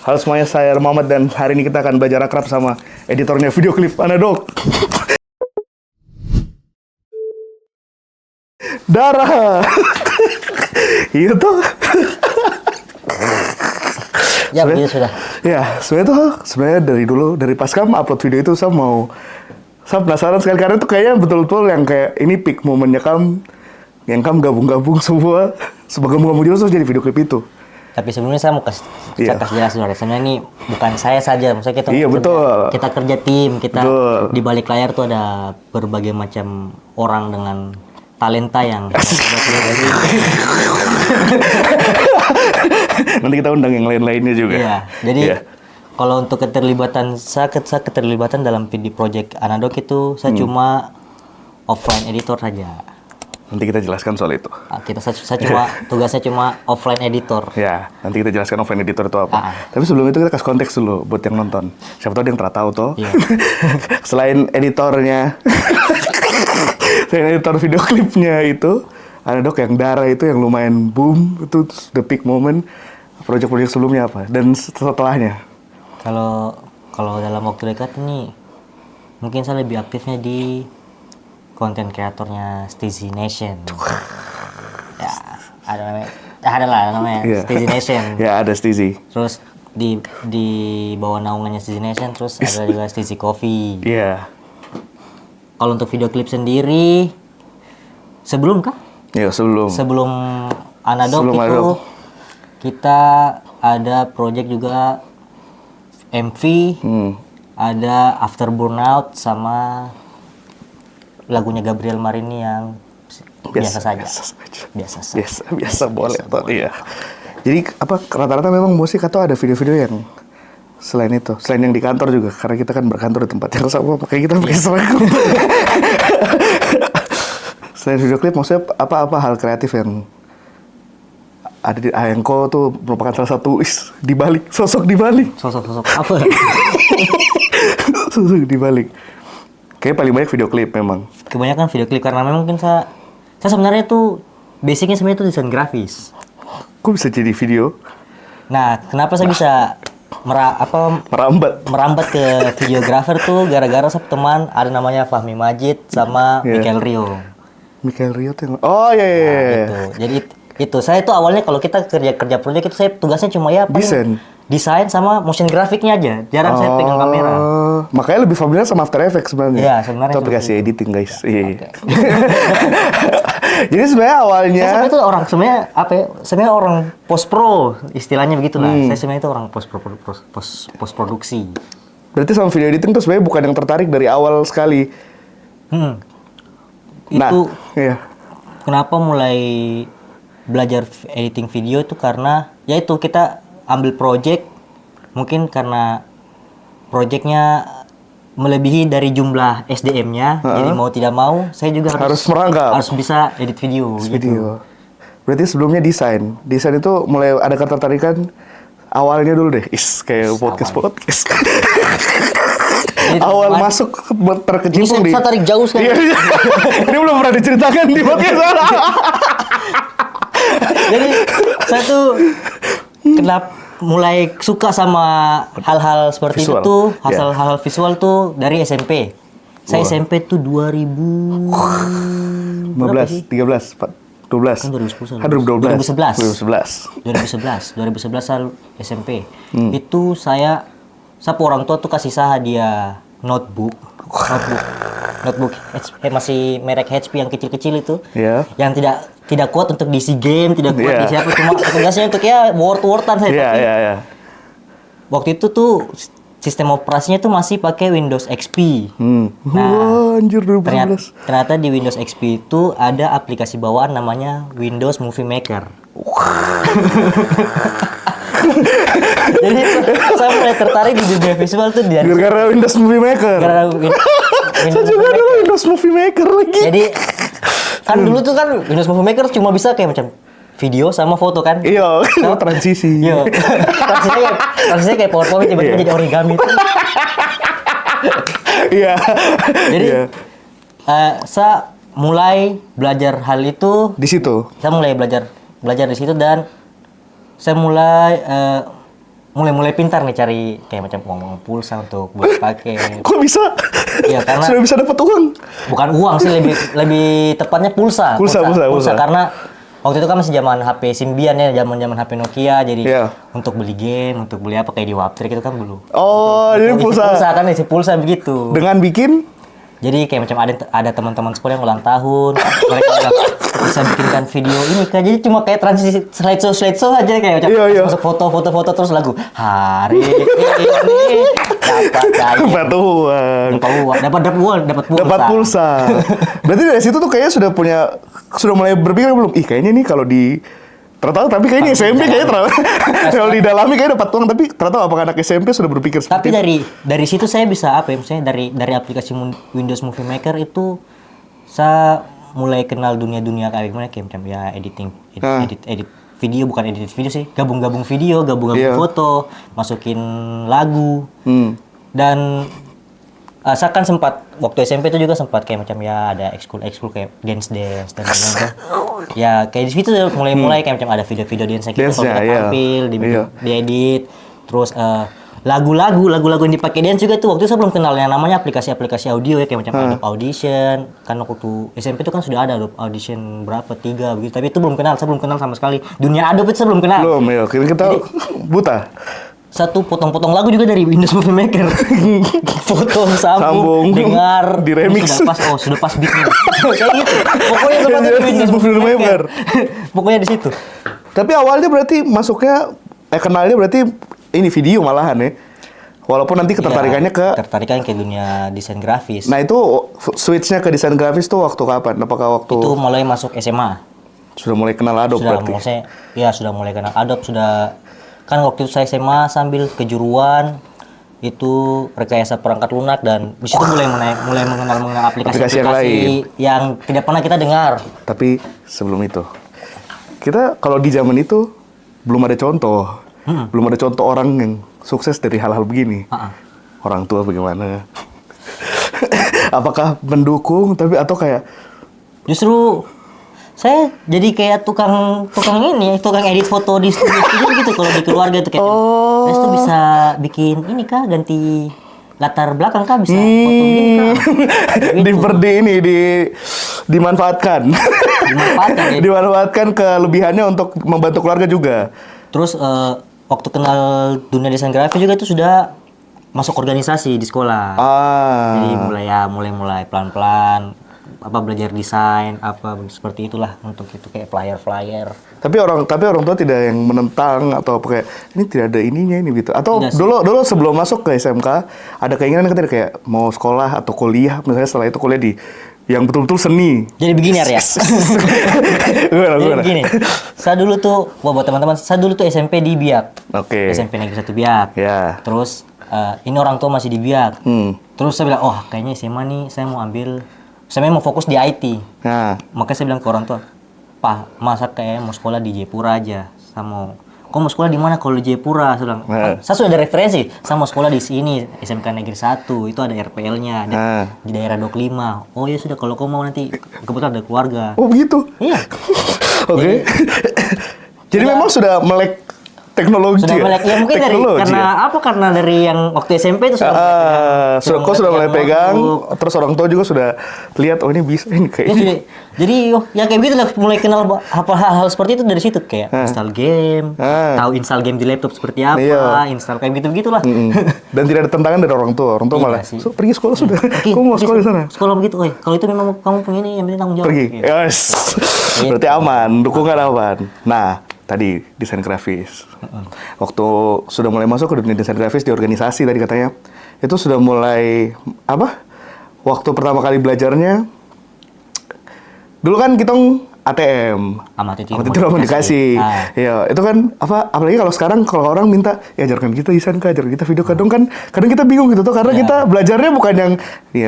Halo semuanya, saya Muhammad dan hari ini kita akan belajar akrab sama editornya video klip Anadok. Darah. Iya tuh. Ya, begitu sudah. Ya, sebenarnya dari dulu, dari pas kamu upload video itu, saya penasaran sekali karena itu kayaknya betul-betul yang kayak ini peak momennya kamu, yang kamu gabung-gabung semua, sebagai gabung-gabung juga terus jadi video klip itu. Tapi sebelumnya saya mau kasih jelasin dulu. Sebenarnya ini bukan saya saja, maksudnya kita kerja tim, di balik layar tuh ada berbagai macam orang dengan talenta yang nanti kita undang yang lain-lainnya juga. Iya, jadi kalau untuk keterlibatan keterlibatan dalam video project Anadok itu saya cuma offline editor saja. Nanti kita jelaskan soal itu. Tugasnya cuma offline editor. Ya, nanti kita jelaskan offline editor itu apa. Tapi sebelum itu kita kasih konteks dulu buat yang nonton. Siapa tahu dia yang tahu toh. Yeah. Selain editornya, selain editor video klipnya itu, Anadok yang Darah itu yang lumayan boom, itu the peak moment. Project-project sebelumnya apa? Dan setelahnya? Kalau dalam waktu dekat ini, mungkin saya lebih aktifnya di konten kreatornya Stizy Nation. Ya, ada namanya Stizy Nation. Ya, ada Stizy. Terus di bawah naungannya Stizy Nation, terus ada juga Stizy Coffee. Iya. Kalau untuk video klip sendiri, sebelum kah? Iya, sebelum. Sebelum Anadok itu kita ada project juga MV, ada After Burnout sama lagunya Gabriel Marini yang biasa saja. Biasa boleh toh. Iya. Jadi apa rata-rata memang musik atau ada video-video yang selain itu, selain yang di kantor juga, karena kita kan berkantor di tempat yang sama, makanya kita pakai seragam. Selain video klip, maksudnya apa hal kreatif yang ada di Ayangko tuh merupakan salah satu sosok di balik. Sosok apa? Sosok di balik. Kayaknya paling banyak video klip memang. Kebanyakan video klip karena memang mungkin saya sebenarnya tuh basicnya sebenarnya itu desain grafis. Kok bisa jadi video? Nah, kenapa saya bisa merambat ke videografer tuh gara-gara saya teman ada namanya Fahmi Majid sama Michael Rio. Michael Rio tuh. Oh iya. Gitu. Jadi itu saya tuh awalnya kalau kita kerja proyek itu saya tugasnya cuma desain sama motion grafiknya aja. Jarang saya pegang kamera. Makanya lebih familiar sama After Effects sebenarnya. Iya, sebenarnya itu aplikasi editing, guys. Iya. Okay. Jadi sebenarnya awalnya sebenarnya orang post pro istilahnya begitulah. Saya sebenarnya itu orang post produksi. Berarti sama video editing tuh sebenarnya bukan yang tertarik dari awal sekali. Itu kenapa mulai belajar editing video itu karena yaitu kita ambil project mungkin karena projectnya melebihi dari jumlah SDM-nya, jadi mau tidak mau saya juga harus bisa edit video. Gitu. Berarti sebelumnya desain itu mulai ada ketertarikan awalnya dulu deh, kayak podcast. Awal masuk terkecimpung ini saya tarik jauh sekali. Ini belum pernah diceritakan di podcast. Jadi saya tuh kenapa mulai suka sama hal-hal seperti visual. Itu tuh, hal-hal visual tuh dari SMP. Saya SMP tuh 2015, 13, 12. Kan 2011 saya SMP. Itu saya orang tua tuh kasih saya hadiah notebook masih merek HP yang kecil-kecil itu. Yang tidak kuat untuk diisi game, tidak kuat diisi apa, cuma tugasnya untuk word-wordan saya pakai. Waktu itu tuh sistem operasinya tuh masih pakai Windows XP. Anjir, ternyata di Windows XP itu ada aplikasi bawaan namanya Windows Movie Maker. Jadi saya mulai tertarik di dunia visual tuh gara-gara Windows Movie Maker. Saya juga dulu Windows Movie Maker lagi. Jadi kan dulu tuh kan Windows Movie Maker cuma bisa kayak macam video sama foto kan? Iya, transisi. Iya. Transisinya kayak PowerPoint tiba-tiba jadi origami tuh. Iya. Jadi saya mulai belajar hal itu di situ. Saya mulai belajar di situ dan saya mulai mulai pintar nih cari kayak macam uang pulsa untuk buat pakai. Kok bisa? Iya, karena Sudah bisa dapat uang? bukan uang sih, lebih tepatnya pulsa. Pulsa. Karena waktu itu kan masih zaman HP Symbian ya, zaman HP Nokia, jadi Iya. untuk beli game, untuk beli apa kayak di Waptrik itu kan belum. Oh, jadi pulsa. Kan isi pulsa begitu. Dengan bikin? Jadi kayak macam ada teman-teman sekolah yang ulang tahun, mereka bilang, bisa bikinkan video ini kan. Jadi cuma kayak transisi slideshow aja kayak macam Iya. masuk foto terus lagu hari ini dapat uang, dapat pulsa. Berarti dari situ tuh kayaknya sudah mulai berpikir belum? Ih, kayaknya nih kalau di ternyata tapi kayaknya SMP kayaknya kalau didalami kayaknya dapat uang, tapi ternyata apakah anak SMP sudah berpikir Tapi seperti itu? dari situ saya bisa apa ya, misalnya dari aplikasi Windows Movie Maker itu saya mulai kenal dunia-dunia kayak gimana, kayak macam ya edit video, bukan edit video sih, gabung-gabung video, Iya. foto, masukin lagu. Dan saya kan sempat waktu SMP itu juga sempat kayak macam ya ada ekskul kayak dance dan lain-lain. Ya kayak di situ mulai kayak macam ada video-video dance kita kalau kita iya. tampil, Iya. diedit, terus lagu-lagu yang dipakai dance juga tuh waktu itu saya belum kenal yang namanya aplikasi audio ya, kayak macam Adobe Audition. Kan waktu SMP itu kan sudah ada Adobe Audition berapa 3 begitu, tapi itu saya belum kenal sama sekali. Dunia Adobe itu saya belum kenal. Belum, ya. Kita buta. Satu potong-potong lagu juga dari Windows Movie Maker. Foto, sambung, dengar, di remix. Sudah pas beatnya. Kayak gitu. Pokoknya sempat di Windows Movie Maker. Pokoknya di situ. Tapi awalnya berarti masuknya kenalnya berarti ini video malahan ya. Walaupun nanti ketertarikannya Ketertarikan ke dunia desain grafis. Nah, itu switch-nya ke desain grafis tuh waktu kapan? Apakah waktu Itu mulai masuk SMA. sudah mulai kenal Adobe berarti? Sudah mulai kenal Adobe, kan waktu itu saya SMA sambil kejuruan itu rekayasa perangkat lunak, dan di situ mulai mengenal aplikasi yang lain yang tidak pernah kita dengar. Tapi sebelum itu, kita kalau di zaman itu belum ada contoh, orang yang sukses dari hal-hal begini. Orang tua bagaimana? Apakah mendukung atau kayak Justru saya jadi kayak tukang edit foto di studio gitu kalau di keluarga itu kayak. Terus tuh bisa bikin ini kah, ganti latar belakang kah, bisa foto gini kah? Gitu. Dimanfaatkan. Ya. Dimanfaatkan kelebihannya untuk membantu keluarga juga. Terus waktu kenal dunia desain grafis juga itu sudah masuk organisasi di sekolah. Jadi mulai pelan-pelan belajar desain seperti itulah, untuk itu kayak flyer. Tapi orang tua tidak yang menentang atau kayak ini tidak ada ininya ini gitu. Atau dulu sebelum masuk ke SMK ada keinginan katanya kayak mau sekolah atau kuliah, misalnya setelah itu kuliah di yang betul-betul seni. Jadi begini ya. Gimana? Gini. Saya dulu tuh buat teman-teman, saya dulu tuh SMP di Biak. Oke. SMP Negeri 1 Biak. Ya. Terus ini orang tua masih di Biak. Terus saya bilang, kayaknya SMA nih saya mau fokus di IT. Nah. Makanya saya bilang ke orang tua, Pak, masa kayak mau sekolah di Jayapura aja. Kau mau sekolah di mana kalau di Jayapura? Saya bilang, saya sudah ada referensi. Saya mau sekolah di sini, SMK Negeri 1. Itu ada RPL-nya, di daerah 25. Oh ya sudah, kalau kau mau nanti, kebetulan ada keluarga. Oh begitu? Iya. Oke. Jadi memang sudah melek teknologi. Sudah melek. Ya mungkin karena dari yang waktu SMP itu sudah mulai pegang, terus orang tua juga sudah lihat ini bisa ini kayak ini. Jadi ya kayak gitu lah, mulai kenal hal-hal seperti itu dari situ, kayak install game, tahu install game di laptop seperti apa, install kayak gitu-begitulah. Dan tidak ada tentangan dari orang tua malah pergi sekolah sudah. Kamu mau sekolah di sana? Sekolah begitu, kalau itu memang kamu punya ini, yang penting tanggung jawab. Pergi. Yes. Berarti aman, dukungan aman. Nah, tadi desain grafis. Waktu sudah mulai masuk ke dunia desain grafis di organisasi tadi katanya, itu sudah mulai waktu pertama kali belajarnya, dulu kan kita ATM, amati komunikasi. Ya, itu kan apalagi kalau sekarang kalau orang minta ajarkan kita desain kah, ajarkan kita video kadang kita bingung gitu tuh, karena kita belajarnya bukan yang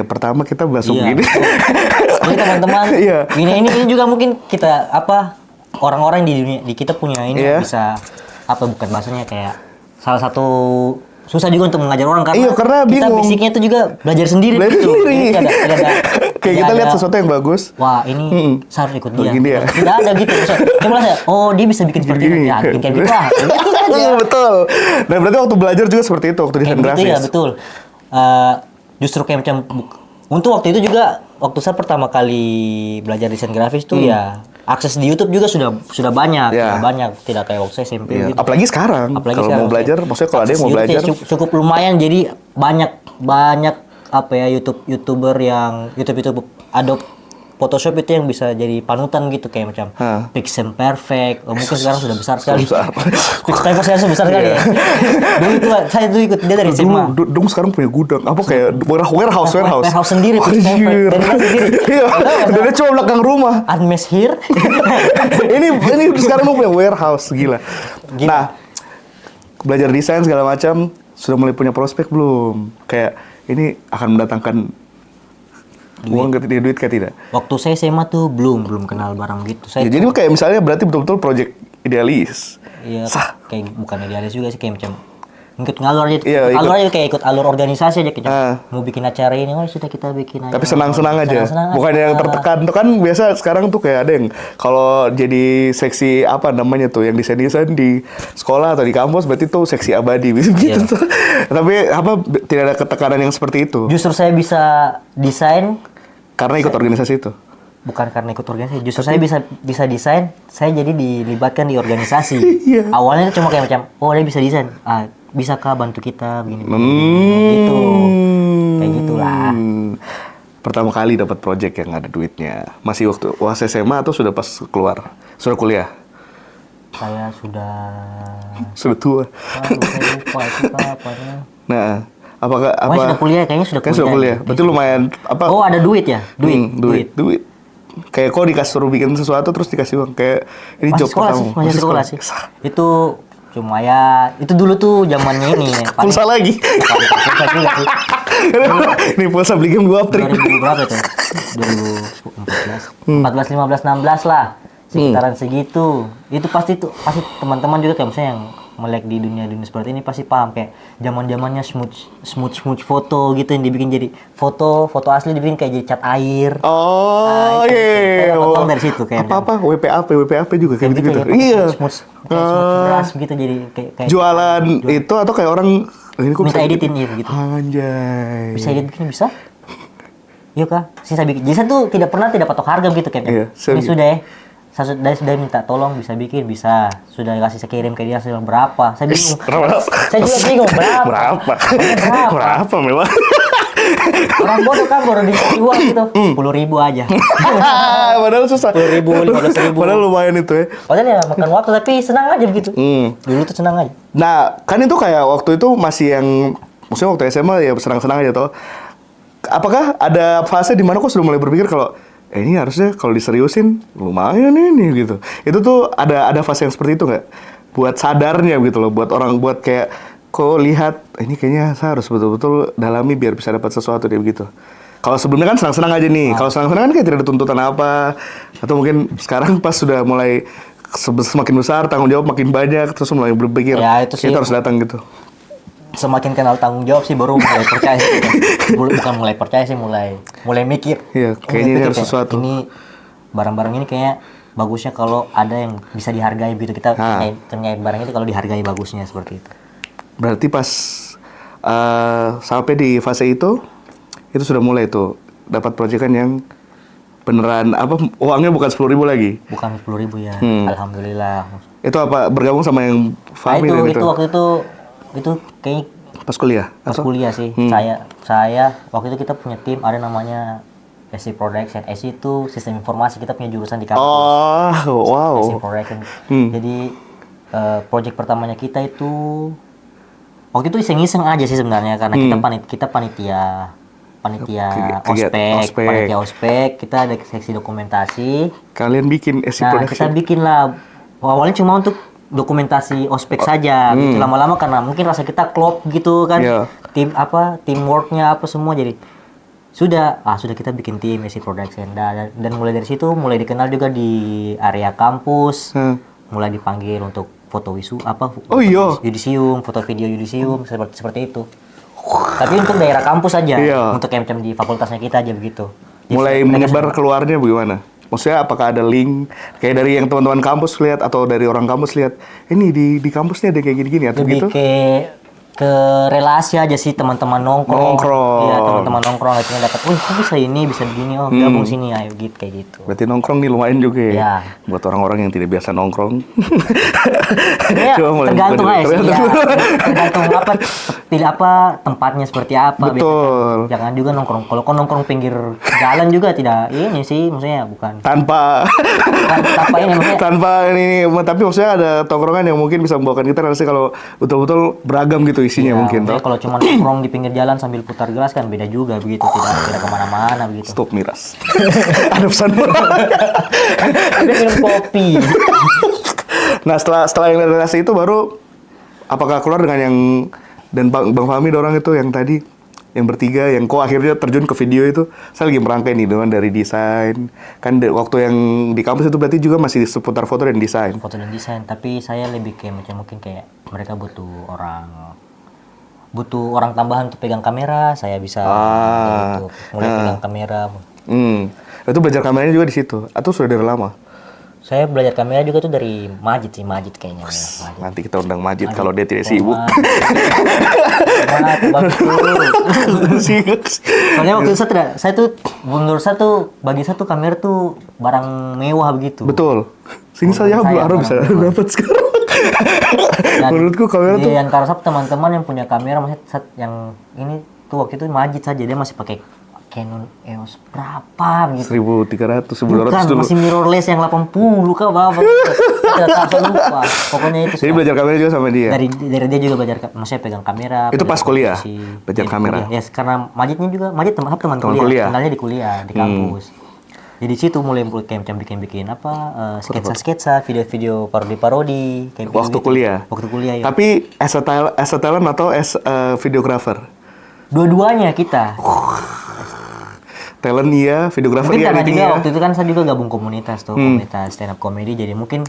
pertama kita masuk gini. Jadi teman-teman, ini juga mungkin kita orang-orang di dunia di kita punya ini bisa bukan bahasanya kayak salah satu susah juga untuk mengajar orang karena, Iya, karena kita bingung. basicnya itu juga belajar sendiri. Belajar gitu. sendiri. Jadi Kayak kita lihat sesuatu yang bagus. Wah ini saya harus ikut dia. Begini ya. Tidak ada gitu. Cuma saya, oh dia bisa bikin seperti ini. Ya bikin kayak gitu lah. Iya betul. Nah berarti waktu belajar juga seperti itu waktu desain Kayak grafis. gitu ya betul. Justru kayak macam untuk waktu itu juga waktu saya pertama kali belajar desain grafis tuh ya akses di YouTube juga sudah banyak, Ya. sudah banyak, tidak kayak waktu saya SMP Iya, gitu. Apalagi sekarang. Apalagi Kalau sekarang, mau belajar, maksudnya kalau ada yang mau akses belajar, YouTube ya cukup lumayan, jadi banyak apa ya YouTuber yang YouTube Adobe Photoshop itu yang bisa jadi panutan gitu kayak macam Hah. Pixelperfect. Oh, mungkin sekarang sudah besar sekali. Besar. Pixelperfect sekarang sudah besar sekali ya. Dulu itu saya tuh ikut dia dari SMA. Dong sekarang punya gudang. Apa kayak warehouse. Warehouse sendiri, Anjir. Pixelperfect. Dan dia sendiri. Iya. Dan dia cuma belakang rumah. Unmesh here. ini sekarang mau punya warehouse gila. Nah, belajar desain segala macam sudah mulai punya prospek belum? Kayak ini akan mendatangkan uang ke tidak, duit ke tidak? Waktu saya SMA tuh belum kenal barang gitu. Saya Ya, jadi kayak misalnya berarti betul-betul project idealis. iya Sah. kayak bukan idealis juga sih kayak macam ikut ngalur aja, Iya, alur aja kayak ikut alur organisasi aja kayak Ah. mau bikin acara ini, oh sudah kita bikin aja. Tapi senang-senang aja. Senang-senang Bukan aja. yang tertekan. Tuh kan biasa sekarang tuh kayak ada yang kalau jadi seksi apa namanya tuh yang desain-desain di sekolah atau di kampus berarti tuh seksi abadi gitu Iya. tuh. Tapi apa tidak ada ketekanan yang seperti itu Justru saya bisa desain karena ikut organisasi itu. bukan karena ikut organisasi, justru saya bisa desain, saya jadi dilibatkan di organisasi. Iya. Awalnya cuma kayak macam, oh dia bisa desain, bisakah bantu kita begini, gitu, kayak gitulah. Pertama kali dapat project yang ada duitnya masih waktu SMA atau sudah pas keluar? Sudah kuliah? Saya sudah, Sudah tua. saya lupa itu kapannya. Nah, apakah Oh, sudah kuliah, kayaknya sudah Kayaknya sudah kuliah. Berarti lumayan apa? Oh, ada duit ya? Duit. Kayak kok dikasih suruh bikin sesuatu terus dikasih uang. Kayak ini Masih job sekolah pertama. sih, masih sekolah sih. Sah. Itu cuma ya, itu dulu tuh zamannya ini. Pulsa lagi. Pulsa juga sih. Ini pulsa beli game 2 trik. 2000 berapa itu? 2014, 15, 16 lah. Sekitaran segitu. Itu pasti teman-teman juga kayak misalnya yang melek di dunia seperti ini pasti paham kayak zaman-zamannya smooth foto gitu yang dibikin jadi foto asli dibikin kayak jadi cat air. Oh, iya. Saya dapat tahu dari situ kayak Apa WPAP juga kayak gitu. ya, Iya. smooth brush gitu jadi kayak Jualan itu atau kayak orang ini kok minta bisa editin gitu. Anjay. Bisa edit bikin bisa? Iya kah? Sisa bikin. Jadi saya tuh tidak pernah patok harga gitu kayak. Iya, Ini sudah ya. Saya sudah minta tolong bisa bikin bisa. Sudah kasih saya kirim ke dia saya bilang berapa? Saya bingung. Berapa? Saya juga bingung berapa. Berapa memang? Orang bodoh kan baru dikasih uang gitu. 10.000 aja. Padahal susah. 10.000, 15.000. Padahal lumayan itu ya. Padahal ya makan waktu tapi senang aja begitu. Dulu tuh senang aja. Nah, kan itu kayak waktu itu masih yang maksudnya waktu SMA ya senang-senang aja toh. Apakah ada fase di mana kok sudah mulai berpikir kalau ini harusnya kalau diseriusin lumayan ini gitu. Itu tuh ada fase yang seperti itu nggak? Buat sadarnya gitu loh, buat orang buat kayak kok lihat ini kayaknya saya harus betul-betul dalami biar bisa dapat sesuatu dia begitu. Kalau sebelumnya kan senang-senang aja nih. Kalau senang-senang kan kayak tidak ada tuntutan apa. Atau mungkin sekarang pas sudah mulai semakin besar, tanggung jawab makin banyak, terus mulai berpikir Ya, itu sih. kita harus datang gitu. Semakin kenal tanggung jawab sih baru mulai percaya. Bukan mulai percaya sih mulai mikir. Iya, kayaknya ini harus sesuatu. Ini barang-barang ini kayaknya bagusnya kalau ada yang bisa dihargai gitu. Kita ternyait barang itu kalau dihargai bagusnya seperti itu. Berarti pas sampai di fase itu sudah mulai tuh dapat proyekan yang beneran apa uangnya bukan 10.000 lagi. Bukan 10.000 ya. Alhamdulillah. Itu apa bergabung sama yang Fahmi dan itu waktu itu kayak pas kuliah? pas Atau? kuliah sih. Saya waktu itu kita punya tim ada namanya SC Production. SC itu sistem informasi, kita punya jurusan di kampus. Oh, wow. SC Production. Jadi project pertamanya kita itu waktu itu iseng-iseng aja sih sebenarnya karena kita panitia ospek, kita ada seksi dokumentasi. Kalian bikin SC Nah, Production? kita bikin lah. Awalnya cuma untuk dokumentasi ospek saja. Gitu. Lama-lama karena mungkin rasa kita klop gitu kan. Iya. Teamworknya apa semua jadi sudah kita bikin tim SC Production dan mulai dari situ mulai dikenal juga di area kampus. Mulai dipanggil untuk foto apa Oh iya. yudisium, foto video yudisium seperti itu. Tapi untuk daerah kampus aja, Iya. untuk camp-camp di fakultasnya kita aja begitu. Jadi Mulai mereka menyebar keluarnya bagaimana? Maksudnya apakah ada link kayak dari yang teman-teman kampus lihat atau dari orang kampus lihat ini di kampusnya ada kayak gini-gini atau lebih gitu? ke relasi aja sih, teman-teman nongkrong. Nongkrong. Iya, teman-teman nongkrong akhirnya dapat, kok bisa ini, bisa begini, oh gabung sini ayo gitu kayak gitu. Berarti nongkrong nih lumayan juga ya. Iya. Buat orang-orang yang tidak biasa nongkrong. Ya, Coba mulai tergantung buka aja dulu. sih, ya. Tergantung apa pilih apa tempatnya seperti apa. Betul. biasanya. Jangan juga nongkrong. Kalau kau nongkrong pinggir jalan juga tidak ini sih, maksudnya bukan Tanpa tanpa ini maksudnya. tanpa ini, tapi maksudnya ada tongkrongan yang mungkin bisa membawakan kita rasanya kalau betul-betul beragam gitu isinya Ya, mungkin maksudnya toh. kalau cuma nongkrong di pinggir jalan sambil putar gelas kan beda juga begitu, tidak kemana-mana begitu. Stop miras. Ada pesan. Ada minum kopi. Nah setelah yang relasi itu baru apakah keluar dengan yang dan Bang Fahmi dorang itu yang tadi yang bertiga yang kok akhirnya terjun ke video itu. Saya lagi merangkai nih dengan dari desain kan waktu yang di kampus itu berarti juga masih seputar foto dan desain. Foto dan desain, tapi saya lebih kayak macam mungkin kayak mereka butuh orang tambahan untuk pegang kamera, saya bisa gitu, mulai pegang kamera. Itu belajar kameranya juga di situ atau sudah dari lama? Saya belajar kamera juga tuh dari Majid kayaknya. Majid. Nanti kita undang Majid kalau dia tidak sibuk. Soalnya waktu itu saya tuh menurut saya tuh bagi satu kamera tuh barang mewah begitu. Betul. Sini saya belum bisa dapat sekarang. Dan Menurutku kamera tuh di antara teman-teman yang punya kamera maksudnya yang ini tuh waktu itu Majid saja dia masih pakai Canon EOS berapa gitu. 1.300, 1.200 Bukan, dulu. masih mirrorless yang 80 kah berapa. Saya lupa. Pokoknya itu. Jadi belajar kamera juga sama dia. Dari dia juga belajar, maksudnya pegang kamera. Itu pas kuliah, belajar di kamera. kuliah. Ya, karena Majid teman kuliah. kuliah. Kenalnya di kuliah, di kampus. Jadi situ mulai bikin apa sketsa-sketsa, video-video parodi-parodi kayak Waktu gitu. kuliah. Waktu kuliah ya. Tapi as a talent atau as a videographer? Dua-duanya kita. Talent iya, videographer Mungkin iya, karena editing juga iya. waktu itu kan saya juga gabung komunitas tuh, komunitas stand up comedy, jadi mungkin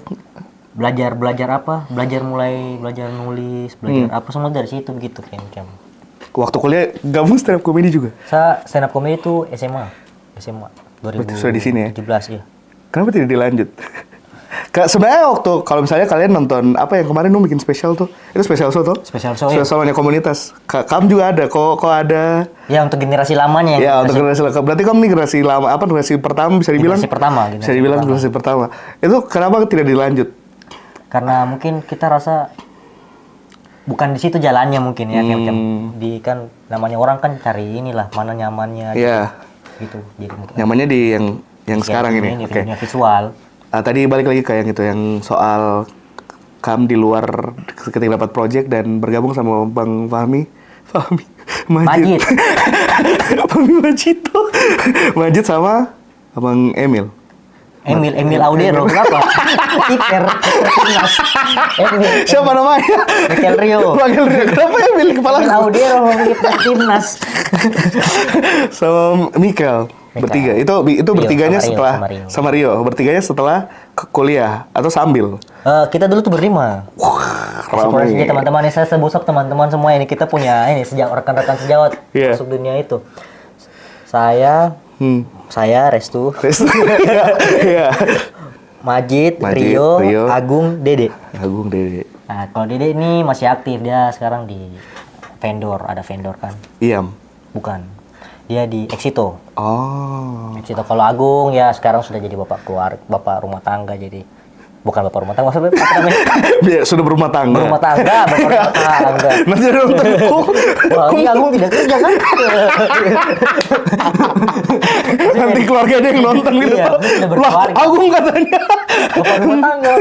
belajar nulis, belajar apa semua dari situ begitu kayak macam. Waktu kuliah gabung stand up comedy juga? Saya stand up comedy itu SMA 2017 Berarti sudah di sini ya? ya. Kenapa tidak dilanjut? Sebenarnya waktu kalau misalnya kalian nonton apa yang kemarin lu bikin spesial tuh, itu spesial show tuh? Spesial show ya. Spesialnya komunitas. Kamu juga ada, kok ada? Ya untuk generasi lamanya Ya untuk generasi lama. Berarti kamu nih generasi lama apa? Generasi pertama bisa dibilang? Bisa dibilang generasi pertama. Itu kenapa tidak dilanjut? Karena mungkin kita rasa bukan di situ jalannya mungkin ya, kayak di kan namanya orang kan cari inilah mana nyamannya. Iya. Gitu. Jadi mungkin Nyamannya di yang sekarang ini. Oke. Videonya visual. Tadi balik lagi ke yang itu, yang soal kamu di luar ketika dapat project dan bergabung sama Bang Majid. Majid. Fahmi Majito. Majid sama Abang Emil Audero, kenapa? Kiper timnas. Siapa namanya? Mikel Rio. Kenapa Emil kepala Emil Audero kiper timnas. sama Mikel. Bertiga. Itu bertiganya sama Rio, setelah sama Rio. Bertiganya setelah kuliah atau sambil. Kita dulu tuh berlima. Eksplorasi teman-teman ini, saya sebut teman-teman semua ini, kita punya ini rekan-rekan sejawat masuk dunia itu. Saya Restu. Iya. Majid, Rio, Agung, Dede. Nah, kalau Dede ini masih aktif, dia sekarang di ada vendor kan? Iam. Bukan. Dia di Exito. Oh. Exito. Kalau Agung ya sekarang sudah jadi bapak rumah tangga, jadi bukan bapak rumah tangga, maksudnya apa namanya? Dia sudah berumah tangga. Bapak rumah tangga. Nanti ada nonton. Wah, ini Agung tidak kerja kan? Nanti keluarga dia yang nonton gitu. Iya, sudah berkeluarga. Agung katanya. Bapak rumah tangga.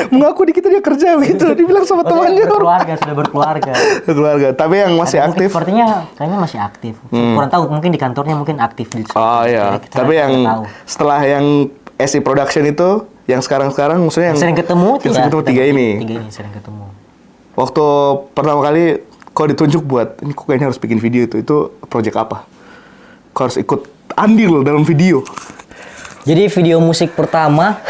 Mengaku dikit dia kerja gitu. Dibilang sama temannya. Sudah berkeluarga. Keluarga. Tapi yang masih aktif. Sepertinya kayaknya masih aktif. Kurang tahu, mungkin di kantornya mungkin aktif di. Oh iya. Tapi yang setelah yang SE Production itu, yang sekarang maksudnya yang sering ketemu tiga ini. Tiga ini sering ketemu. Waktu pertama kali kau ditunjuk buat ini, kok kayaknya harus bikin video itu project apa? Kau harus ikut andil dalam video. Jadi video musik pertama,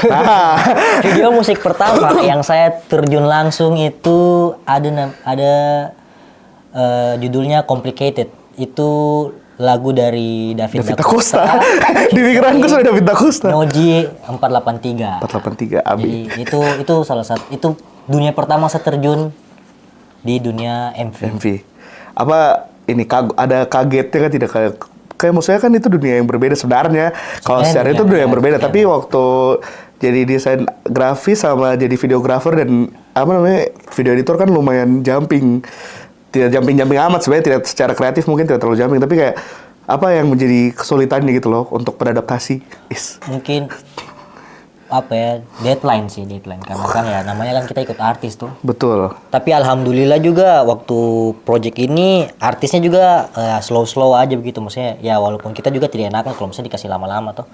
video musik pertama yang saya terjun langsung itu ada judulnya Complicated. Itu lagu dari David Da Costa. Di pikiranku sudah David Da Costa. Noji 483. 483 Abi. Jadi itu salah satu, itu dunia pertama saya terjun di dunia MV. MV. Apa ini ada kagetnya kan, tidak kayak maksudnya kan itu dunia yang berbeda sebenarnya. Kalau secara itu dunia yang berbeda, tapi waktu jadi desain grafis sama jadi videografer dan apa namanya video editor kan lumayan jumping. Tidak jumping amat sebenarnya, tidak secara kreatif mungkin tidak terlalu jumping, tapi kayak apa yang menjadi kesulitannya gitu loh untuk beradaptasi. Mungkin apa ya, deadline karena kan ya namanya kan kita ikut artis tuh. Betul. Tapi alhamdulillah juga waktu project ini artisnya juga slow aja begitu, maksudnya ya walaupun kita juga tidak enakan kalau misalnya dikasih lama-lama tuh.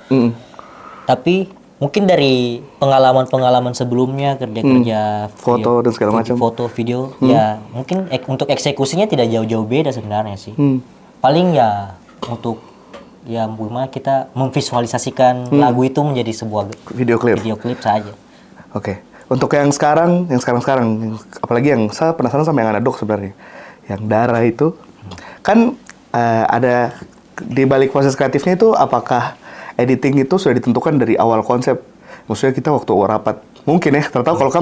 Tapi mungkin dari pengalaman sebelumnya kerja foto dan segala macam, foto video ya mungkin untuk eksekusinya tidak jauh-jauh beda sebenarnya sih. Paling ya untuk ya bagaimana kita memvisualisasikan lagu itu menjadi sebuah video klip saja. Oke. Untuk yang sekarang, apalagi yang saya penasaran sama yang Anadok sebenarnya, yang Darah itu kan ada di balik proses kreatifnya itu, apakah editing itu sudah ditentukan dari awal konsep? Maksudnya kita waktu rapat, mungkin ya, tertahu kalau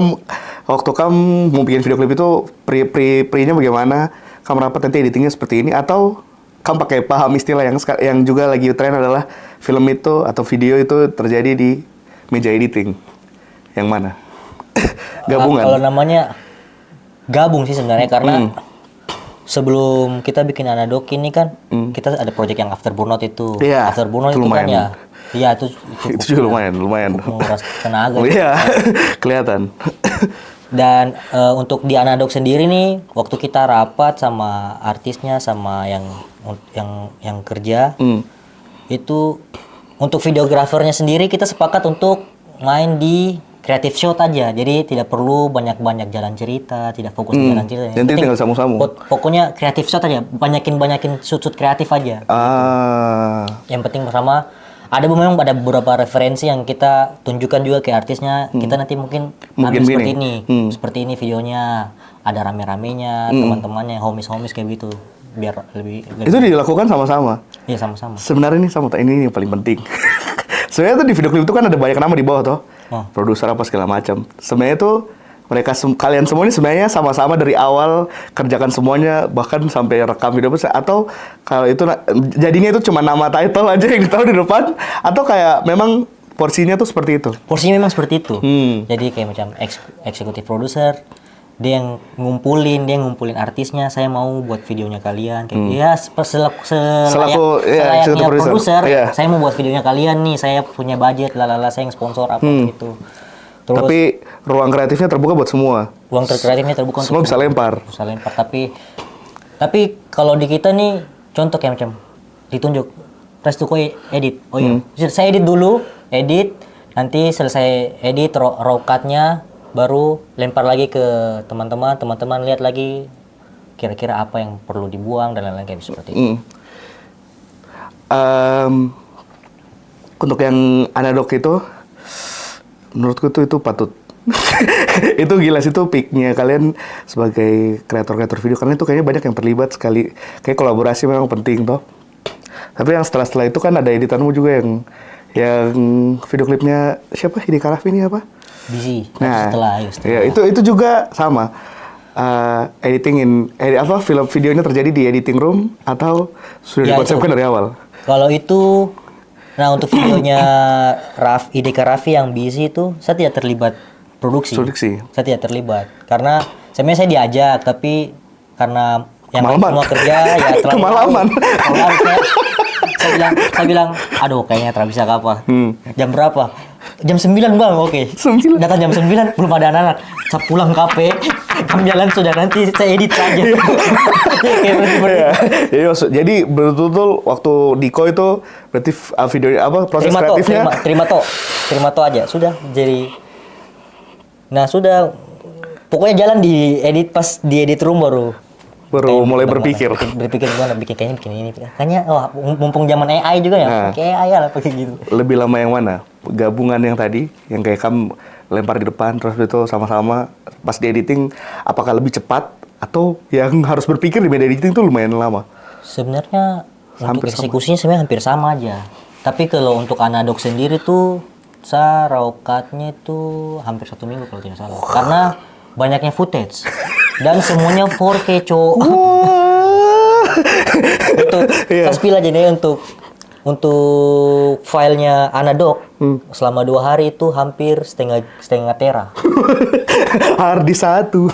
waktu kamu mau bikin video klip itu pre-nya bagaimana, kamu rapat nanti editingnya seperti ini, atau kamu pakai paham istilah yang juga lagi tren adalah film itu atau video itu terjadi di meja editing? Yang mana? Gabungan? Kalau namanya gabung sih sebenarnya, karena sebelum kita bikin Anadok ini kan kita ada project yang After Burnout itu. Iya, After Burnout itu lumayan. kan ya. Iya itu juga lumayan. Menguras tenaga. Oh iya, kelihatan. Dan untuk di Anadok sendiri nih, waktu kita rapat sama artisnya sama yang kerja, itu untuk videografernya sendiri kita sepakat untuk main di creative shot aja. Jadi tidak perlu banyak jalan cerita, tidak fokus di jalan cerita. Nanti tinggal samu-samu. Pokoknya creative shot aja, banyakin shoot kreatif aja. Yang penting bersama memang ada beberapa referensi yang kita tunjukkan juga ke artisnya. Kita nanti mungkin ambil seperti ini videonya, ada rame-ramenya, teman-temannya, homies kayak gitu, biar lebih itu dilakukan sama-sama. Iya, sama-sama. Sebenarnya ini yang paling penting. Sebenarnya tuh di video klip itu kan ada banyak nama di bawah toh. Produser apa segala macam. Sebenarnya tuh kalian semua ini sebenarnya sama-sama dari awal kerjakan semuanya, bahkan sampai rekam video, atau kalau itu jadinya itu cuma nama title aja yang ditaruh di depan, atau kayak memang porsinya tuh seperti itu? Porsinya memang seperti itu. Jadi kayak macam eksekutif produser, dia yang ngumpulin artisnya, saya mau buat videonya kalian kayak ya selayaknya produser, saya mau buat videonya kalian nih, saya punya budget saya yang sponsor apa gitu. Terus, tapi ruang kreatifnya terbuka buat semua. Ruang kreatifnya terbuka untuk semua bisa lempar. Tapi kalau di kita nih contoh kayak macam ditunjuk restu edit. Oh iya, saya edit dulu, nanti selesai edit raw cut-nya baru lempar lagi ke teman-teman lihat lagi kira-kira apa yang perlu dibuang dan lain-lain kayak seperti itu. Untuk yang Anadok itu menurutku itu patut itu gila sih, itu peak-nya kalian sebagai kreator video, karena itu kayaknya banyak yang terlibat sekali, kayak kolaborasi memang penting toh. Tapi yang setelah itu kan ada editanmu juga yang video klipnya siapa, Hideka Raffi ini apa? Busy. Nah, setelah. Ya, itu juga sama. Film videonya terjadi di editing room atau sudah dikonsepkan dari awal? Kalau itu, untuk videonya Hideka Raffi yang Busy itu saya tidak terlibat produksi. Saya tidak terlibat karena sebenarnya saya diajak, tapi karena yang semua kerja ya terlalu kemalaman. Saya bilang, aduh kayaknya tak bisa apa. Jam berapa? Jam 9 bang, oke. Datang jam 9, belum ada anak-anak. Saya pulang kafe, kamu jalan sudah, nanti saya edit saja. Jadi betul-betul waktu Diko itu berarti video proses kreatifnya terima aja sudah. Jadi sudah, pokoknya jalan di edit, pas di edit room baru mulai berpikir gimana bikin ini kayaknya mumpung zaman AI juga ya, pakai AI lah pakai gitu. Lebih lama yang mana, gabungan yang tadi, yang kayak kamu lempar di depan terus itu sama-sama pas di editing, apakah lebih cepat atau yang harus berpikir di media editing tuh lumayan lama? Sebenarnya Hampir untuk eksekusinya sebenarnya hampir sama aja. Tapi kalau untuk Anadok sendiri tuh saya raw cut-nya itu hampir 1 minggu kalau tidak salah. Karena banyaknya footage dan semuanya 4K cowok. Untuk saya spill aja nih untuk filenya Anadok selama 2 hari itu hampir setengah tera. Hard di satu.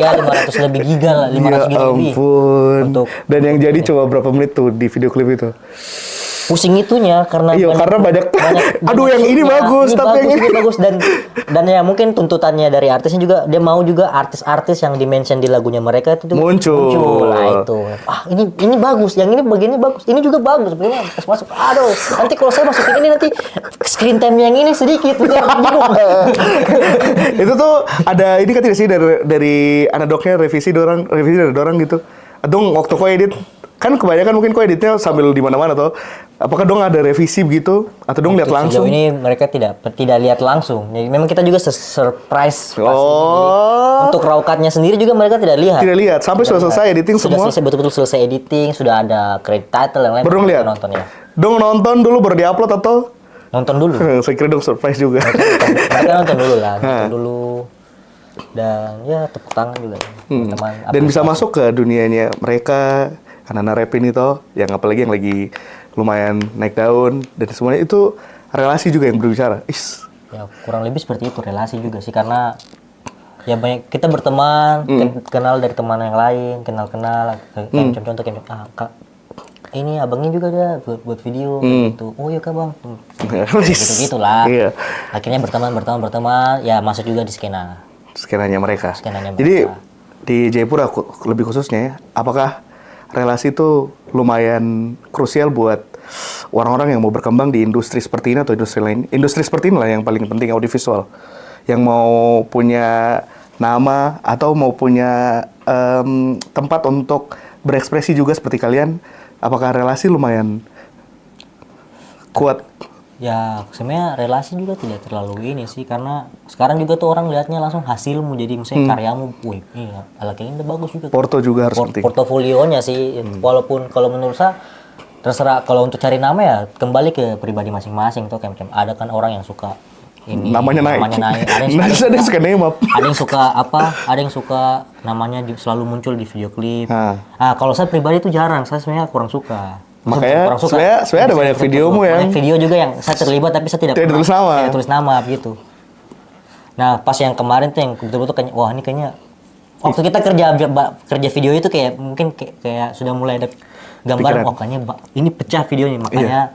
Ya 500 lebih giga lah, 500 giga lebih. Ampun. Untuk Dan yang jadi cuma berapa menit tuh di video klip itu? pusing itunya karena karena banyak aduh yang ini bagus tapi yang ini bagus dan ya mungkin tuntutannya dari artisnya juga, dia mau juga artis-artis yang dimention di lagunya mereka itu juga muncul lah itu. Ini bagus, yang ini begini bagus, ini juga bagus, begini pas masuk aduh nanti kalau saya masukin ini nanti screen time yang ini sedikit itu tuh ada ini kan tidak sih dari Anadoknya revisi dari dorang gitu atau waktu ko edit kan kebanyakan mungkin ko editnya sambil di mana-mana tuh. Apakah dong ada revisi begitu atau dong lihat langsung? Sejauh ini mereka tidak lihat langsung. Jadi memang kita juga surprise untuk raw cut-nya sendiri juga mereka tidak lihat. Tidak lihat sampai sudah selesai editing sudah semua. Sudah selesai betul-betul selesai editing, sudah ada credit title yang lain. Baru lihat. Nontonnya. Dong nonton dulu baru diupload atau? Nonton dulu. Saya kira dong surprise juga. Mereka nonton dulu lah, nonton dulu. Dan ya tepuk tangan juga teman. Dan bisa masuk ke dunianya mereka anak-anak rap ini toh, yang apalagi yang lagi lumayan naik daun dan semuanya itu relasi juga yang berbicara. Ya kurang lebih seperti itu, relasi juga sih, karena ya banyak kita berteman, kenal dari teman yang lain, kenal contoh kayak Kak, ini abangnya juga dia buat video gitu. Oh iya Kak Bang. Gitu-gitulah. Iya. Akhirnya berteman, ya masuk juga di skenanya mereka. Jadi di Jayapura lebih khususnya ya, apakah relasi itu lumayan krusial buat orang-orang yang mau berkembang di industri seperti ini atau industri lain. Industri seperti inilah yang paling penting, audiovisual. Yang mau punya nama atau mau punya tempat untuk berekspresi juga seperti kalian, apakah relasi lumayan kuat? Ya sebenarnya relasi juga tidak terlalu ini sih, karena sekarang juga tuh orang lihatnya langsung hasilmu, jadi misalnya karyamu, wih iya ala kayak ini udah bagus juga. Porto juga harus penting. Portofolionya sih, walaupun kalau menurut saya terserah, kalau untuk cari nama ya kembali ke pribadi masing-masing tuh, kayak macam ada kan orang yang suka ini namanya naik. Ada yang suka name up. Ada yang suka namanya selalu muncul di video klip. Nah kalau saya pribadi tuh jarang, saya sebenarnya kurang suka. Makanya sebenarnya ada banyak videomu yang video juga yang saya terlibat tapi saya tidak pernah tulis nama gitu. Nah pas yang kemarin tuh yang betul-betul kayak wah ini kayaknya waktu kita kerja video itu kayak mungkin kayak sudah mulai ada gambaran, kayaknya ini pecah videonya, makanya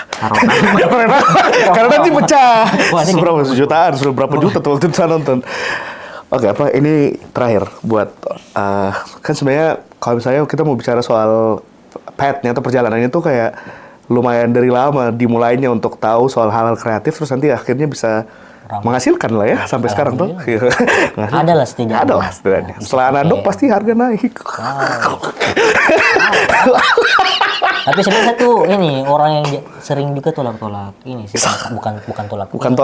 taruh karena nanti pecah. Berapa jutaan, berapa juta tuh waktu itu saya nonton. Oke, ini terakhir buat kan sebenarnya kalau misalnya kita mau bicara soal path-nya atau perjalanannya itu kayak lumayan dari lama dimulainya untuk tahu soal hal-hal kreatif, terus nanti akhirnya bisa menghasilkan lah ya sampai sekarang tuh. Adalah setidaknya. Setelah Anadok pasti harga naik. Tapi sebenarnya tuh ini orang yang sering juga tolak ini sih, bukan tolak. Bukan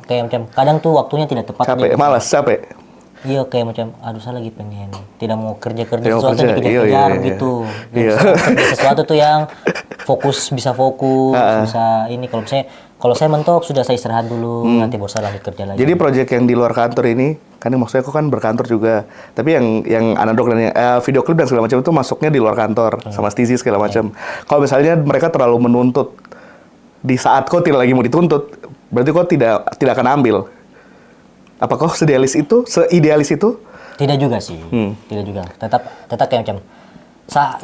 kayak macam kadang tuh waktunya tidak tepat. Capek. Iya kayak macam aduh saya lagi pengen tidak mau kerja sesuatu dikejar-kejar gitu. Sesuatu tuh yang bisa fokus ini, kalau saya mentok sudah saya istirahat dulu, nanti baru saya lanjut kerja lagi. Jadi proyek yang di luar kantor ini kan maksudnya aku kan berkantor juga, tapi yang Anadok dan video klip dan segala macam itu masuknya di luar kantor sama Stizy segala macam. Kalau misalnya mereka terlalu menuntut di saat kau tidak lagi mau dituntut, berarti kau tidak akan ambil. Apakah seidealis itu? Tidak juga sih, tidak juga. Tetap kayak macam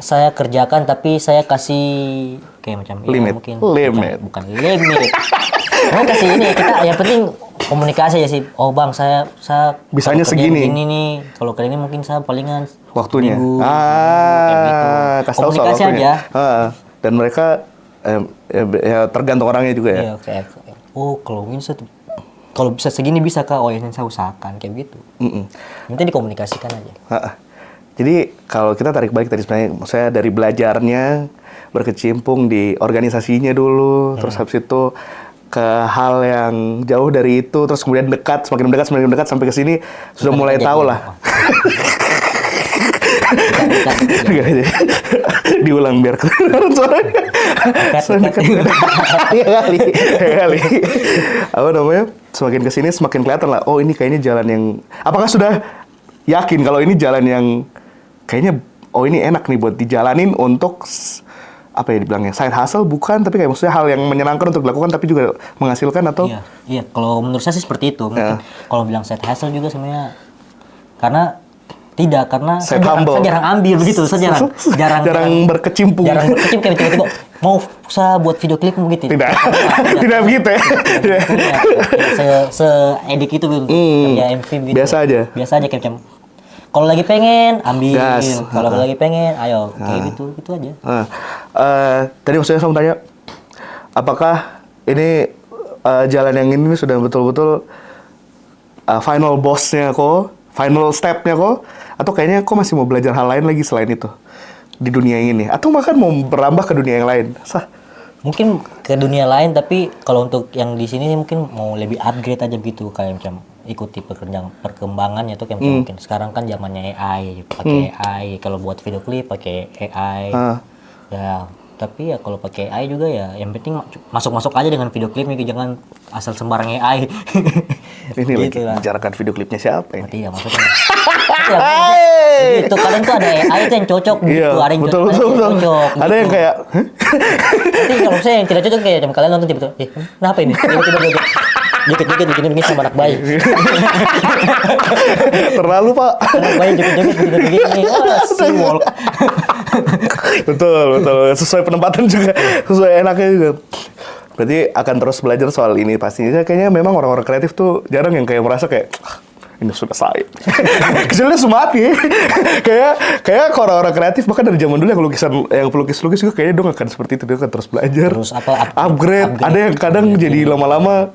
saya kerjakan tapi saya kasih kayak macam limit. Bukan limit. Saya kasih ini, kita yang penting komunikasi aja sih. Oh bang, saya bisanya segini. Ini nih, kalau kali ini mungkin saya palingan waktunya. Kasih tahu soal waktunya. Aja. Dan mereka ya tergantung orangnya juga ya. Iya, kalau ini kalau bisa segini bisa Kak, oh ya saya usahakan kayak begitu. Nanti dikomunikasikan aja. Jadi kalau kita tarik balik tadi sebenarnya, saya dari belajarnya berkecimpung di organisasinya dulu, terus habis itu ke hal yang jauh dari itu, terus kemudian semakin mendekat sampai ke sini sudah mulai tahu lah. Diulang biar kedengaran suaranya. Ya kali. Apa namanya? Semakin kesini semakin kelihatan lah. Oh ini kayaknya jalan yang. Apakah sudah yakin kalau ini jalan yang kayaknya oh ini enak nih buat dijalanin untuk apa ya dibilangnya side hustle bukan tapi kayak maksudnya hal yang menyenangkan untuk dilakukan tapi juga menghasilkan atau? Iya. Kalau menurut saya sih seperti itu. Mungkin kalau bilang side hustle juga sebenarnya karena saya jarang ambil begitu, saya jarang berkecimpung. Jarang berkecimpung kayak tiba-tiba mau usaha buat video klip begitu. Tidak begitu ya. Se-edik itu kerja MV gitu. Biasa aja kayak kalau lagi pengen ambil, kalau lagi pengen ayo kayak gitu aja. Tadi maksudnya saya mau tanya, apakah ini jalan yang ini sudah betul-betul final boss-nya kok? Final step-nya kok? Atau kayaknya kok masih mau belajar hal lain lagi selain itu di dunia ini? Atau bahkan mau berambah ke dunia yang lain? Mungkin ke dunia lain, tapi kalau untuk yang di sini mungkin mau lebih upgrade aja gitu, kayak macam ikuti perkembangannya tuh kayak mungkin sekarang kan zamannya AI, pakai AI kalau buat video klip pakai AI. Ya, tapi ya kalau pakai AI juga ya yang penting masuk aja dengan video klipnya, jangan asal sembarang AI. Ini gitu lagi bicarakan video klipnya siapa ini? Iya, maksudnya. Itu kadang tuh ada AI itu yang cocok gitu, ada yang betul. cocok. Ada yang kayak Nanti kalau saya yang tidak cocok kayak kalian nonton tiba-tiba, kenapa ini? Tiba-tiba joget-joget begini sama anak bayi. Terlalu, Pak. Anak bayi joget-joget begini. Siwol. Betul. Sesuai penempatan juga, sesuai enaknya juga. Berarti akan terus belajar soal ini pastinya. Kayaknya memang orang-orang kreatif tuh jarang yang kayak merasa kayak ini sudah saya. Kecuali Sumati. kayak orang-orang kreatif bahkan dari zaman dulu yang pelukis juga kayaknya dong akan seperti itu, dia akan terus belajar. Terus upgrade. Ada yang kadang jadi lama-lama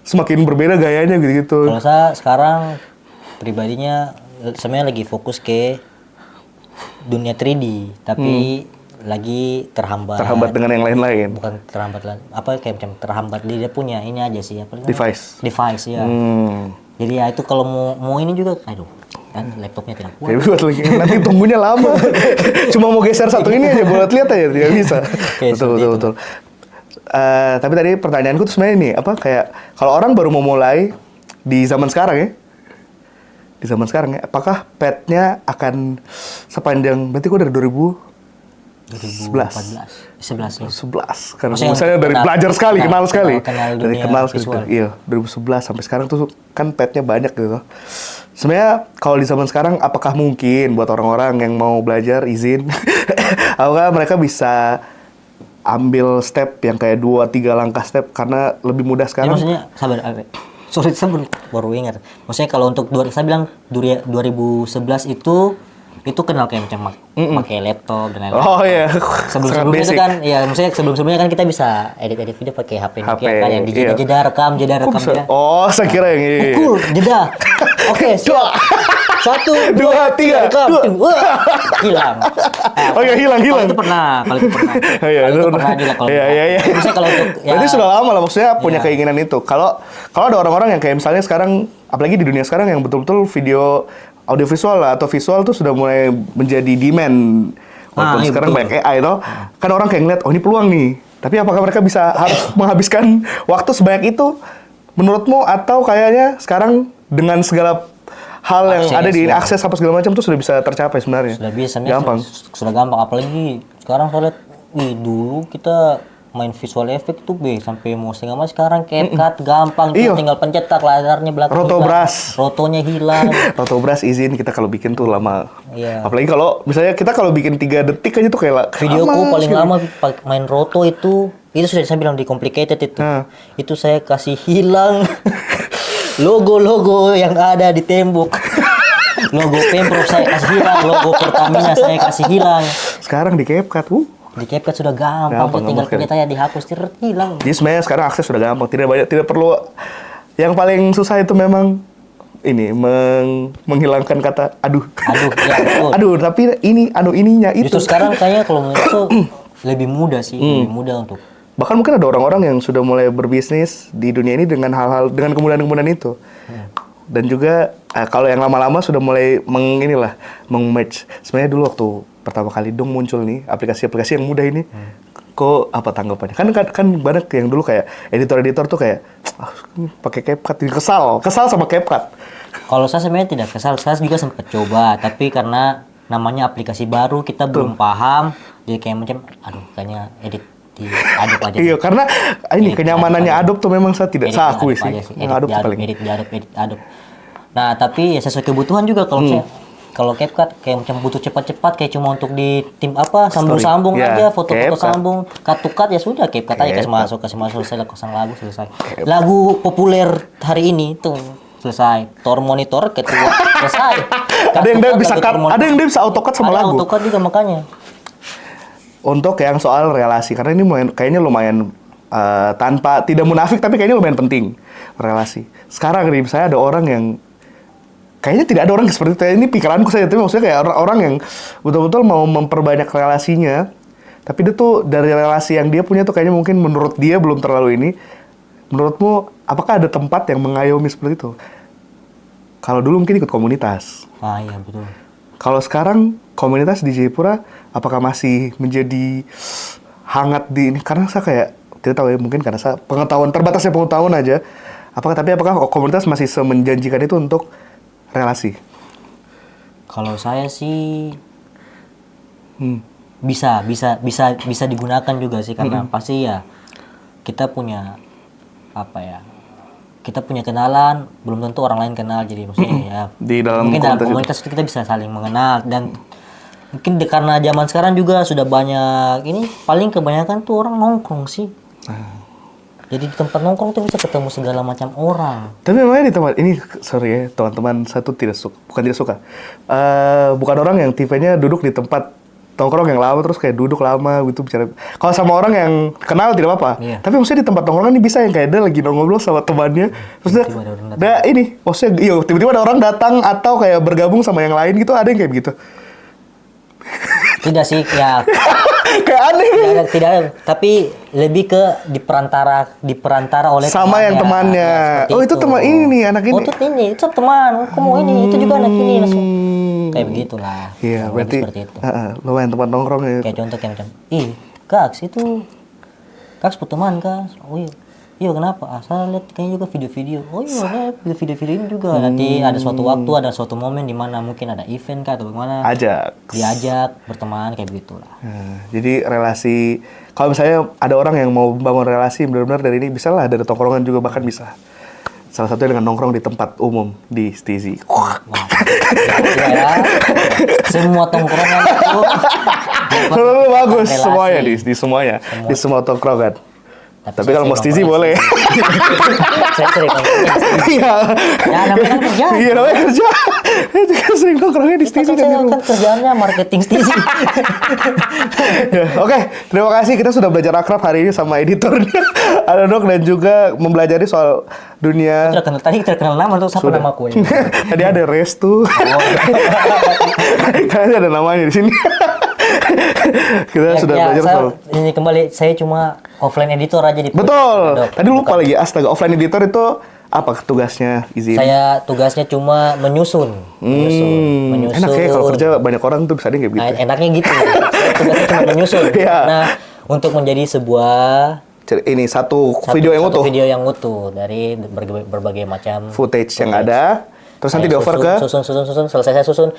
semakin berbeda gayanya gitu. Kalau saya sekarang pribadinya sebenarnya lagi fokus ke dunia 3D, tapi lagi terhambat dengan yang lain-lain. Bukan terhambat lah, kayak macam terhambat dia punya ini aja sih apa device ya. Jadi ya itu kalau mau ini juga aduh kan laptopnya tidak kuat. Buat lagi nanti tunggunya lama. Cuma mau geser satu ini aja buat lihat aja tidak bisa. Betul. Tapi tadi pertanyaanku tuh sebenarnya ini kayak kalau orang baru mau mulai di zaman sekarang ya. Apakah petnya akan sepanjang berarti kok dari 2011 karena misalnya dari belajar sekali, kenal sekali. Iya, 2011 sampai sekarang tuh kan petnya banyak gitu. Sebenarnya kalau di zaman sekarang apakah mungkin buat orang-orang yang mau belajar izin apakah mereka bisa ambil step yang kayak 2-3 langkah step karena lebih mudah sekarang? Ya, maksudnya sabar. Sorry, saya baru ingat. Maksudnya kalau untuk saya bilang 2011 itu kenal kayak macam pakai laptop dan lain-lain. Oh iya. Sebelum-sebelumnya itu kan ya maksudnya sebelum-sebelumnya kan kita bisa edit video pakai HP Nokia kan yang jeda rekam ya. Oh, saya kira yang ini. Cool, jeda. Oke, 1 2 3 rekam. Hilang. Hilang. Itu pernah. Itu pernah juga kalau. Iya. Maksudnya kalau untuk Berarti sudah lama lah maksudnya punya keinginan itu. Kalau ada orang-orang yang kayak misalnya sekarang apalagi di dunia sekarang yang betul-betul video audiovisual lah atau visual tuh sudah mulai menjadi demand. Walaupun sekarang banyak AI toh. Kan orang kayak ngeliat, oh ini peluang nih. Tapi apakah mereka harus menghabiskan waktu sebanyak itu menurutmu atau kayaknya sekarang dengan segala hal yang ada di akses apa segala macam tuh sudah bisa tercapai sebenarnya? Sudah bisa, gampang. Sudah gampang apalagi sekarang saya lihat dulu kita main visual effect tuh sampai mau setengah mas sekarang CapCut gampang tuh tinggal pencet layarnya belakang rotonya hilang. Rotobrush izin kita kalau bikin tuh lama. Iya. Apalagi kalau misalnya kita kalau bikin 3 detik aja tuh kayak videoku paling lama main roto itu sudah saya bilang di complicated itu. Itu saya kasih hilang logo-logo yang ada di tembok. Logo Pemprov saya kasih hilang, logo Pertamina saya kasih hilang. Sekarang di CapCut di CapCut sudah gampang tinggal pencet aja dihapus hilang. Jadi sebenarnya sekarang akses sudah gampang, tidak perlu. Yang paling susah itu memang ini menghilangkan kata aduh. Ya, betul. Aduh, tapi ininya itu. Justru sekarang kayaknya kalau menurut itu lebih mudah sih, lebih mudah untuk Bahkan mungkin ada orang-orang yang sudah mulai berbisnis di dunia ini dengan hal-hal dengan kemudahan-kemudahan itu. Dan juga kalau yang lama-lama sudah mulai meng-match. Sebenarnya dulu waktu pertama kali dong muncul nih aplikasi-aplikasi yang mudah ini, kok apa tanggapannya? Kan banyak yang dulu kayak editor-editor tuh kayak pakai CapCut, kesal sama CapCut. Kalau saya sebenarnya tidak kesal, saya juga sempat coba, tapi karena namanya aplikasi baru kita belum paham, jadi kayak macam aduh kayaknya edit di Adobe aja. Iya, karena ini Edit kenyamanannya di Adobe tuh memang saya akui sih. Edit Yang Adobe di Adobe, paling. edit di Adobe. Nah, tapi ya sesuai kebutuhan juga kalau saya kalau CapCut kayak macam butuh cepat-cepat kayak cuma untuk di tim apa sambung-sambung Ya, aja, foto-foto CapCut. sambung, cut to cut ya sudah CapCut aja kasih CapCut. masuk selesai pasang lagu selesai. Lagu populer hari ini tuh selesai. Tor monitor ketua selesai. Ada yang dia bisa bisa AutoCut sama lagu. AutoCut juga makanya. Untuk yang soal relasi, karena ini kayaknya lumayan tanpa tidak munafik tapi kayaknya lumayan penting relasi. Sekarang nih saya ada orang yang kayaknya tidak ada orang seperti itu. Ini pikiranku saja, tapi maksudnya kayak orang yang betul-betul mau memperbanyak relasinya, tapi dia tuh dari relasi yang dia punya tuh kayaknya mungkin menurut dia belum terlalu ini. Menurutmu apakah ada tempat yang mengayomi seperti itu? Kalau dulu mungkin ikut komunitas. Ah iya betul. Kalau sekarang komunitas di Jayapura apakah masih menjadi hangat di ini? Karena saya kayak tidak tahu ya, mungkin karena saya terbatasnya pengetahuan aja. Apakah komunitas masih semenjanjikan itu untuk relasi? Kalau saya sih bisa digunakan juga sih karena pasti ya kita punya kita punya kenalan, belum tentu orang lain kenal, jadi maksudnya ya Di dalam mungkin dalam komunitas komunitas itu kita bisa saling mengenal dan mungkin karena zaman sekarang juga sudah banyak ini paling kebanyakan tuh orang nongkrong sih. Jadi di tempat nongkrong tuh bisa ketemu segala macam orang. Tapi memangnya di tempat ini, sorry ya, teman-teman saya tuh bukan tidak suka. Bukan orang yang tipenya duduk di tempat nongkrong yang lama terus kayak duduk lama gitu bicara. Kalau sama orang yang kenal tidak apa-apa. Iya. Tapi maksudnya di tempat nongkrong ini bisa yang kayak dia lagi ngobrol sama temannya. Terus Tiba-tiba ada orang datang. maksudnya tiba-tiba ada orang datang atau kayak bergabung sama yang lain gitu, ada yang kayak begitu. Tidak sih ya. Kayak aneh. Tidak ada, tapi lebih ke diperantara oleh Sama yang temannya. Ya, seperti Oh, itu teman ini nih, anak ini. Oh, itu teman. Kamu ini, itu juga anak ini langsung. Kayak begitulah. Iya, Kurang berarti lebih seperti itu. lumayan tempat nongkrong ya. Kayak contoh kayak macam, Kaks itu Kaks teman Kaks. Oh iya kenapa? Saya lihat kayaknya juga video-video. Oh iya, lihat video-video ini juga. Nanti ada suatu waktu, ada suatu momen di mana mungkin ada event kah atau bagaimana. Diajak berteman kayak begitulah. Jadi relasi, kalau misalnya ada orang yang mau membangun relasi benar-benar dari ini, bisa lah dari tongkrongan juga bahkan bisa. Salah satunya dengan nongkrong di tempat umum di Stizi. Wah, ya. Semua tongkrongan itu Bagus relasi. semuanya di semuanya, di semua tongkrongan. Tapi kalau mau Stizi boleh. Saya sering nongkrongnya di Stizi. Iya. Ya namanya kan kerja. Iya namanya kerja. Saya juga sering nongkrongnya di Stizi dan di Saya rumah. kan kerjaannya marketing Stizi. Ya, Oke, terima kasih kita sudah belajar akrab hari ini sama editornya Anodok dan juga mempelajari soal dunia. Tadi terkenal nama tuh siapa namaku ini? Tadi ada Restu. Kayaknya ada namanya di sini. Kita sudah belajar soal. Ini kembali saya cuma offline editor aja di Betul. Adobe. Tadi lupa lagi. Astaga, offline editor itu apa tugasnya? Izin. Saya tugasnya cuma menyusun. Enak ya kalau kerja banyak orang tuh bisa ada yang kayak gitu. Nah, enaknya gitu. Saya tugasnya cuma menyusun. Iya. Nah, untuk menjadi sebuah Ini satu video yang utuh. video yang utuh dari berbagai macam Footage yang ada. Terus nanti di over ke susun. Selesai saya susun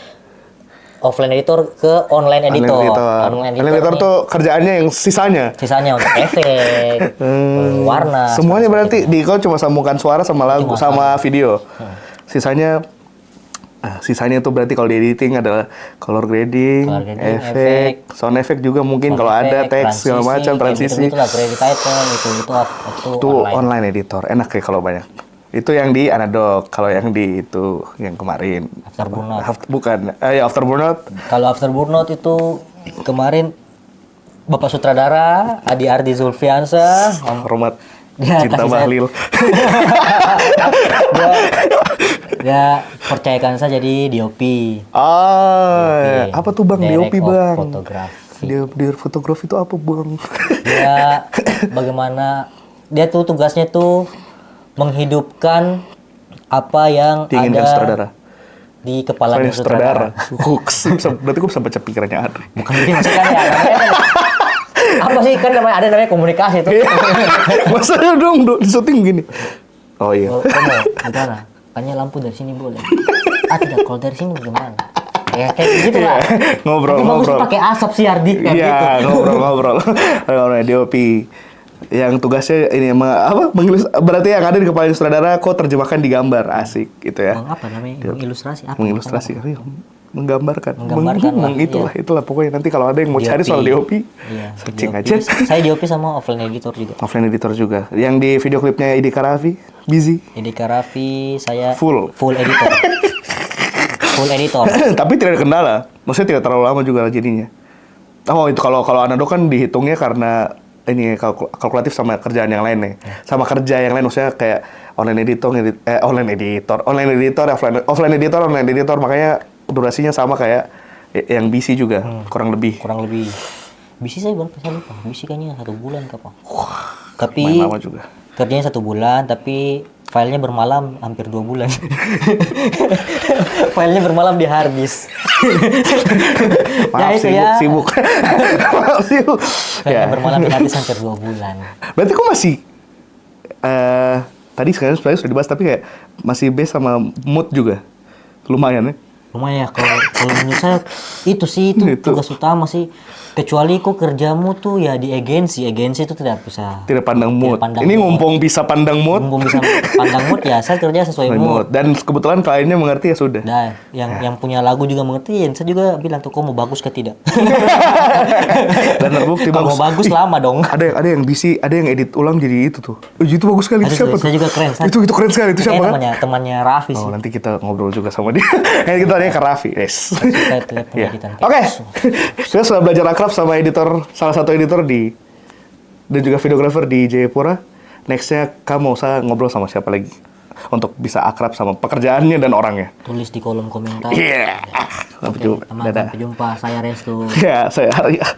offline editor ke online editor. Online editor nih, tuh kerjaannya yang sisanya. sisanya untuk efek, warna. Semuanya berarti di kau cuma sambungkan suara sama lagu sama video. Sisanya itu berarti kalau di editing adalah color grading, efek, sound effect juga mungkin kalau ada teks segala macam transisi. Itulah credit title Itu online editor. Enak ya kalau banyak. Itu yang di Anodok, kalau yang di itu yang kemarin. After Burnout. Bukan, ya After Burnout. Kalau After Burnout itu kemarin Bapak Sutradara Adi Ardi Zulfiansa Hormat Ya, cinta kasih saya. Bahlil. dia percayakan saya jadi DOP. Apa tuh Bang DOP Bang? Fotografi. Dia fotografi itu apa, Bang? Dia bagaimana dia tuh tugasnya tuh menghidupkan apa yang Diinginkan ada sutradara. di kepala Sutradara. Berarti gue bisa baca pikirannya Adri. Bukan itu maksudnya ya, namanya kan apa sih kan namanya komunikasi itu. Masalahnya dong di syuting gini. Oh iya. Kamu gimana? Kayaknya lampu dari sini boleh. Tidak, kalau dari sini bagaimana? Ya kayak gitu lah. Ngobrol. Tapi bagus pakai asap sih Ardi kayak Iya, gitu. ngobrol. DOP yang tugasnya ini berarti yang ada di kepala sutradara kok terjemahkan di gambar, asik gitu ya. Apa namanya? Mengilustrasi apa? Mengilustrasi, menggambarkan. Lah, Itulah pokoknya nanti kalau ada yang mau cari soal DOP, iya, searching DOP. aja. Saya DOP sama offline editor juga. Offline editor juga. Yang di video klipnya Idika Raffi, Busy. Idika Raffi, saya Full editor. Full editor. Tapi tidak ada kendala. Maksudnya tidak terlalu lama juga jadinya. Oh, itu kalau Anado kan dihitungnya karena ini kalkulatif sama kerjaan yang lain nih. Sama kerja yang lain maksudnya kayak online editor, makanya durasinya sama kayak yang BC juga, kurang lebih. BC saya lupa. BC kayaknya 1 bulan kapan. Main Tapi lama juga. kerjanya 1 bulan, tapi filenya bermalam hampir 2 bulan. Filenya bermalam di hard disk. Maaf, sibuk. Filenya bermalam di hard disk hampir 2 bulan. Berarti kok masih tadi sekarang sebenarnya sudah dibahas, tapi kayak masih base sama mood juga. Lumayan ya. Lumayan ya, kalau menurut saya itu tugas utama sih. Kecuali kok kerjamu tuh ya di agensi itu tidak bisa. Tidak pandang mood. Ini ngumpung bisa pandang mood. Ngumpung bisa pandang mood ya, saya kerja sesuai mood. Dan kebetulan kliennya mengerti ya sudah. Nah, yang punya lagu juga mengerti, ya saya juga bilang tuh, kok mau bagus ke tidak. Dan terbukti kalau mau bagus lama dong. Ada yang BC, ada yang edit ulang jadi itu tuh. Itu bagus sekali. Itu siapa tuh? Saya juga keren. Itu keren sekali. Itu siapa? Temannya Raffi sih. Oh, nanti kita ngobrol juga sama dia. Kita tanya ke Raffi. Yes. Oke. Kita sudah belajar akrab sama salah satu editor dan juga videografer di Jayapura. Nextnya kamu usah ngobrol sama siapa lagi untuk bisa akrab sama pekerjaannya dan orangnya. Tulis di kolom komentar. Iya. Sampai jumpa. Saya Restu. Ya, saya Arya.